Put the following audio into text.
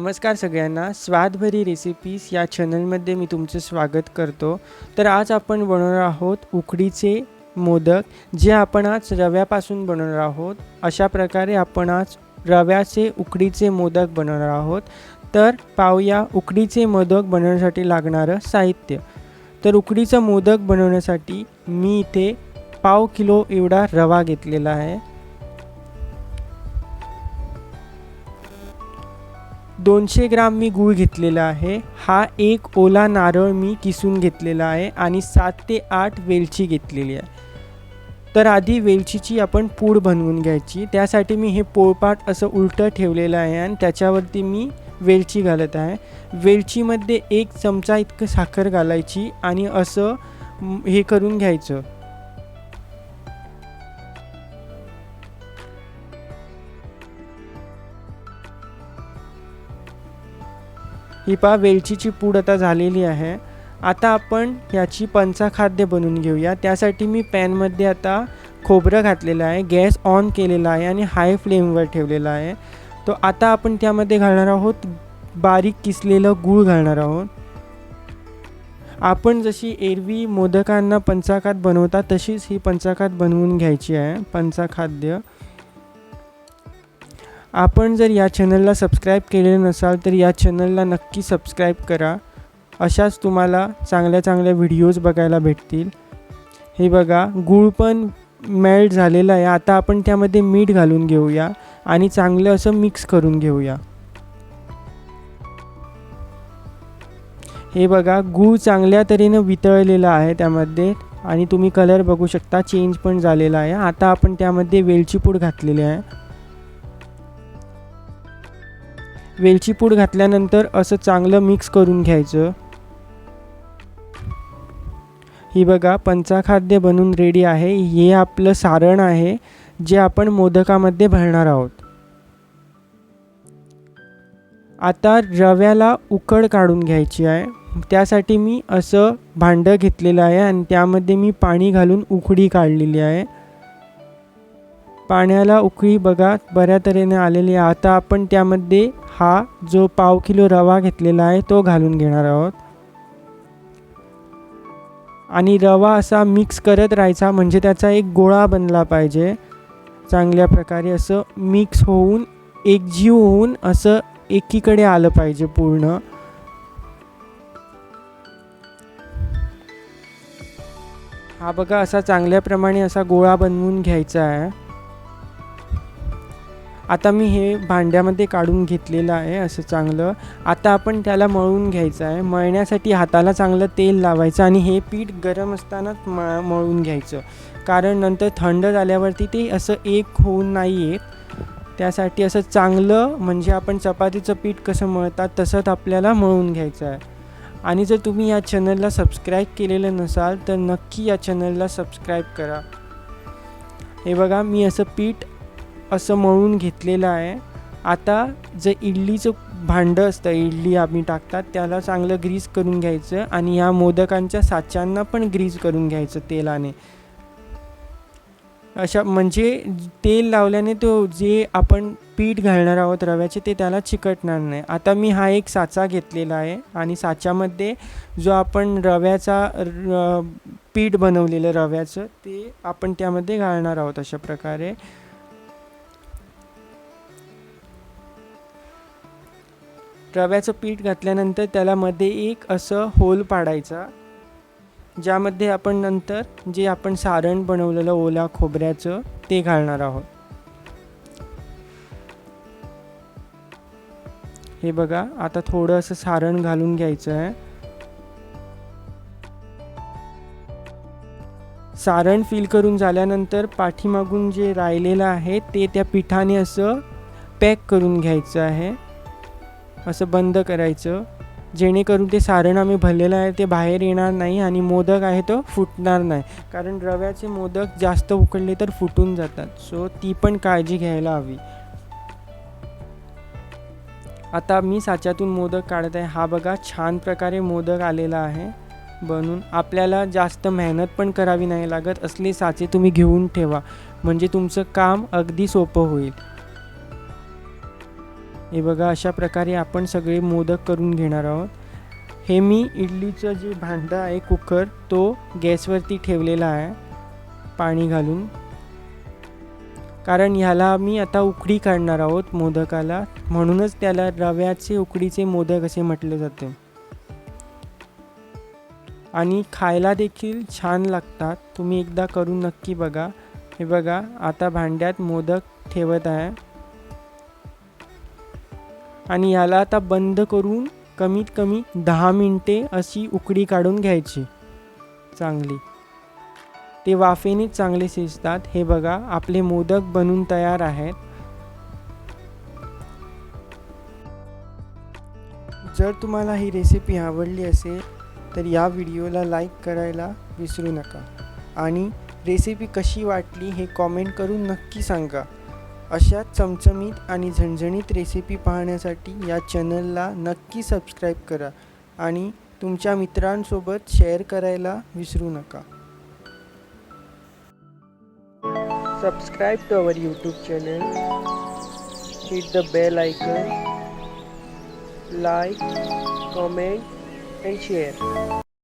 नमस्कार सगळ्यांना, स्वादभरी रेसिपीज या चॅनलमध्ये मी तुमचं स्वागत करतो। तर आज आपण बनवणार आहोत उकडीचे मोदक, जे आपण आज रव्यापासून बनवणार आहोत। अशा प्रकारे आपण आज रव्याचे उकडीचे मोदक बनवणार आहोत। तर पाहूया उकडीचे मोदक बनवण्यासाठी लागणारं साहित्य। तर उकडीचा मोदक बनवण्यासाठी मी इथे पाव किलो एवढा रवा घेतलेला आहे। 200 ग्राम मी गूळ घेतलेला आहे। हा एक ओला नारळ मी किसून घेतलेला आहे आणि 7 ते 8 वेलची घेतलेली आहे। तर आधी वेलचीची आपण पूड बनवून घ्यायची। त्यासाठी मी हे पोळपाट असं उलटं ठेवलेलं आहे आणि त्याच्यावरती मी वेलची घालत आहे। वेलचीमध्ये 1 चमचा इतकं साखर घालायची आणि असं हे करून घ्यायचं। ही पहा वेलचीची पूड आता झालेली आहे। आता आपण याची पंचखाद्य बनवून घेऊया। त्यासाठी मी पॅनमध्ये आता खोबरं घातलेलं आहे, गॅस ऑन केलेला आहे आणि हाय फ्लेमवर ठेवलेला आहे। तो आता आपण त्यामध्ये घालणार आहोत बारीक किसलेलं गूळ घालणार आहोत। आपण जशी एरवी मोदकांना पंचखाद बनवतात तशीच ही पंचखाद बनवून घ्यायची आहे। पंचखाद्य आपण जर या चॅनलला सबस्क्राईब केलेलं नसाल तर या चॅनलला नक्की सबस्क्राईब करा। अशाच तुम्हाला चांगल्या चांगल्या व्हिडिओज बघायला भेटतील। हे बघा गूळ पण मेल्ट झालेला आहे। आता आपण त्यामध्ये मीठ घालून घेऊया आणि चांगलं असं मिक्स करून घेऊया। हे बघा गूळ चांगल्या तऱ्हेने वितळलेला आहे त्यामध्ये आणि तुम्ही कलर बघू शकता चेंज पण झालेला आहे। आता आपण त्यामध्ये वेलची पूड घातलेली आहे। वेलची पूड घातल्यानंतर असं चांगलं मिक्स करून घ्यायचं। ही बघा पंचखाद्य बनून रेडी आहे। हे आपलं सारण आहे जे आपण मोदकामध्ये भरणार आहोत। आता रव्याला उकड काढून घ्यायची आहे। त्यासाठी मी असं भांडं घेतलेलं आहे आणि त्यामध्ये मी पाणी घालून उकडी काढलेली आहे। पाण्याला उकळी बघा बऱ्या तऱ्हेने आलेली आहे। आता आपण त्यामध्ये हा जो पाव किलो रवा घेतलेला आहे तो घालून घेणार आहोत आणि रवा असा मिक्स करत राहायचा, म्हणजे त्याचा एक गोळा बनला पाहिजे। चांगल्या प्रकारे असं मिक्स होऊन एकजीव होऊन असं एकीकडे आलं पाहिजे पूर्ण। हा बघा असा चांगल्या प्रमाणे असा गोळा बनवून घ्यायचा आहे। आता मी हे भांड्यामध्ये काढून घेतलेलं आहे असं चांगलं। आता आपण त्याला मळून घ्यायचं आहे। मळण्यासाठी हाताला चांगलं तेल लावायचं आणि हे पीठ गरम असतानाच मळून घ्यायचं, कारण नंतर थंड झाल्यावरती ते असं एक होऊन नाही येत। त्यासाठी असं चांगलं म्हणजे आपण चपातीचं पीठ कसं मळतात तसंच आपल्याला मळून घ्यायचं आहे। आणि जर तुम्ही या चॅनलला सबस्क्राईब केलेलं नसाल तर नक्की या चॅनलला सबस्क्राईब करा। हे बघा मी असं पीठ असं मळून घेतलेलं आहे। आता जे इडलीचं भांडं असतं, इडली आम्ही टाकतात त्याला चांगलं ग्रीस करून घ्यायचं आणि या मोदकांच्या साच्यांना पण ग्रीस करून घ्यायचं तेलाने। अशा म्हणजे तेल लावल्याने तो जे आपण पीठ घालणार आहोत रव्याचे ते त्याला चिकटणार नाही। आता मी हा एक साचा घेतलेला आहे आणि साच्यामध्ये जो आपण रव्याचा पीठ बनवलेलं रव्याचं ते आपण त्यामध्ये घालणार आहोत। अशा प्रकारे रव्याचं पीठ घातल्यानंतर त्याला मध्ये एक असं होल पाडायचा, ज्यामध्ये आपण नंतर जे आपण सारण बनवलेलं ओला खोबऱ्याचं ते घालणार आहोत। हे बघा आता थोडं असं सारण घालून घ्यायचं आहे। सारण फिल करून झाल्यानंतर पाठीमागून जे राहिलेलं आहे ते त्या पिठाने असं पॅक करून घ्यायचं आहे। असं बंद करायचं, जेणेकरून ते सारण आम्ही भरलेलं आहे ते बाहेर येणार नाही आणि मोदक आहे तो फुटणार नाही, कारण रव्याचे मोदक जास्त उकडले तर फुटून जातात। सो ती पण काळजी घ्यायला हवी। आता मी साच्यातून मोदक काढत आहे। हा बघा छान प्रकारे मोदक आलेला आहे बनून। आपल्याला जास्त मेहनत पण करावी नाही लागत। असले साचे तुम्ही घेऊन ठेवा म्हणजे तुमचं काम अगदी सोपं होईल। हे बघा, अशा प्रकारे आपण सगळे मोदक करून घेणार आहोत. हे मी इडलीचं जे भांडं आहे, कुकर, तो गॅसवरती ठेवलेला आहे पाणी घालून, कारण ह्याला मी आता उकडी काढणार आहोत मोदकाला, म्हणूनच त्याला रव्याचे उकडीचे मोदक असे म्हटले जाते. आणि खायला देखील छान लागतात. तुम्ही एकदा करून नक्की बघा. हे बघा, आता भांड्यात मोदक ठेवत आहे आणि याला आता बंद करून कमीत कमी 10 मिनिटे अशी उकडी काढून घ्यायची चांगली. ते वाफेने चांगले शिजतात. हे बघा, आपले मोदक बनून तयार आहेत. जर तुम्हाला ही रेसिपी आवडली असेल तर या व्हिडिओला लाईक करायला विसरू नका आणि रेसिपी कशी वाटली हे कॉमेंट करून नक्की सांगा. अशा चमचमीत आणि झणझणीत रेसिपी पाहण्यासाठी या चॅनलला नक्की सबस्क्राईब करा आणि तुमच्या मित्रांसोबत शेअर करायला विसरू नका. Subscribe to our YouTube channel, hit the bell icon, like, comment and share.